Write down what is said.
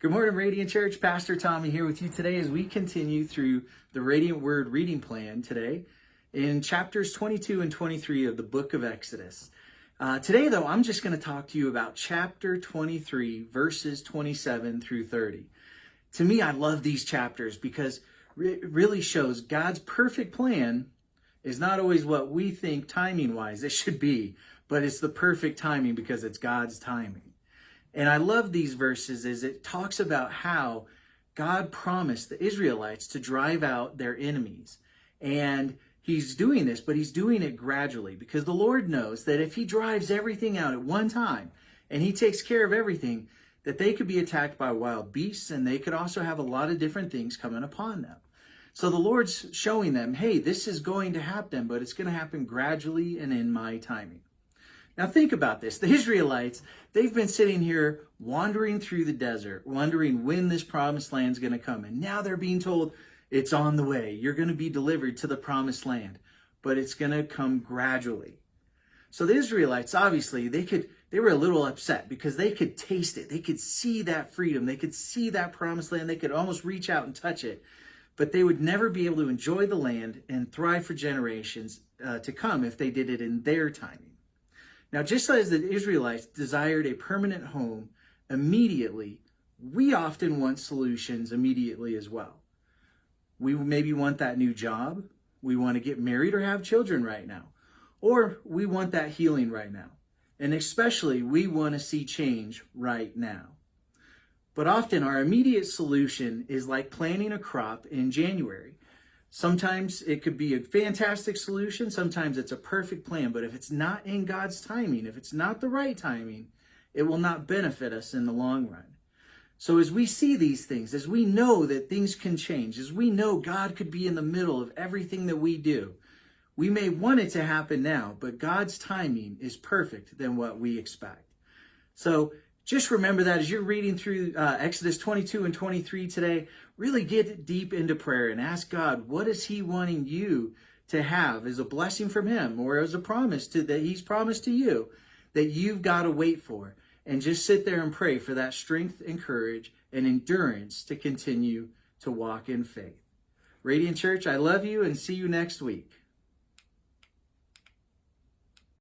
Good morning, Radiant Church. Pastor Tommy here with you today as we continue through the Radiant Word reading plan today in chapters 22 and 23 of the book of Exodus. Today, though, I'm just going to talk to you about chapter 23, verses 27 through 30. To me, I love these chapters because it really shows God's perfect plan is not always what we think timing-wise it should be, but it's the perfect timing because it's God's timing. And I love these verses as it talks about how God promised the Israelites to drive out their enemies. And he's doing this, but he's doing it gradually because the Lord knows that if he drives everything out at one time and he takes care of everything, that they could be attacked by wild beasts and they could also have a lot of different things coming upon them. So the Lord's showing them, hey, this is going to happen, but it's going to happen gradually and in my timing. Now think about this. The Israelites, they've been sitting here wandering through the desert, wondering when this promised land is going to come. And now they're being told it's on the way. You're going to be delivered to the promised land, but it's going to come gradually. So the Israelites, obviously, they were a little upset because they could taste it. They could see that freedom. They could see that promised land. They could almost reach out and touch it, but they would never be able to enjoy the land and thrive for generations to come if they did it in their timing. Now, just as the Israelites desired a permanent home immediately, we often want solutions immediately as well. We maybe want that new job. We want to get married or have children right now. Or we want that healing right now. And especially, we want to see change right now. But often, our immediate solution is like planting a crop in January. Sometimes it could be a fantastic solution. Sometimes it's a perfect plan. But if it's not in God's timing, if it's not the right timing, it will not benefit us in the long run. So as we see these things, as we know that things can change, as we know God could be in the middle of everything that we do, we may want it to happen now, but God's timing is perfect than what we expect. So just remember that as you're reading through Exodus 22 and 23 today, really get deep into prayer and ask God, what is he wanting you to have as a blessing from him or as a promise that he's promised to you that you've got to wait for? And just sit there and pray for that strength and courage and endurance to continue to walk in faith. Radiant Church, I love you and see you next week.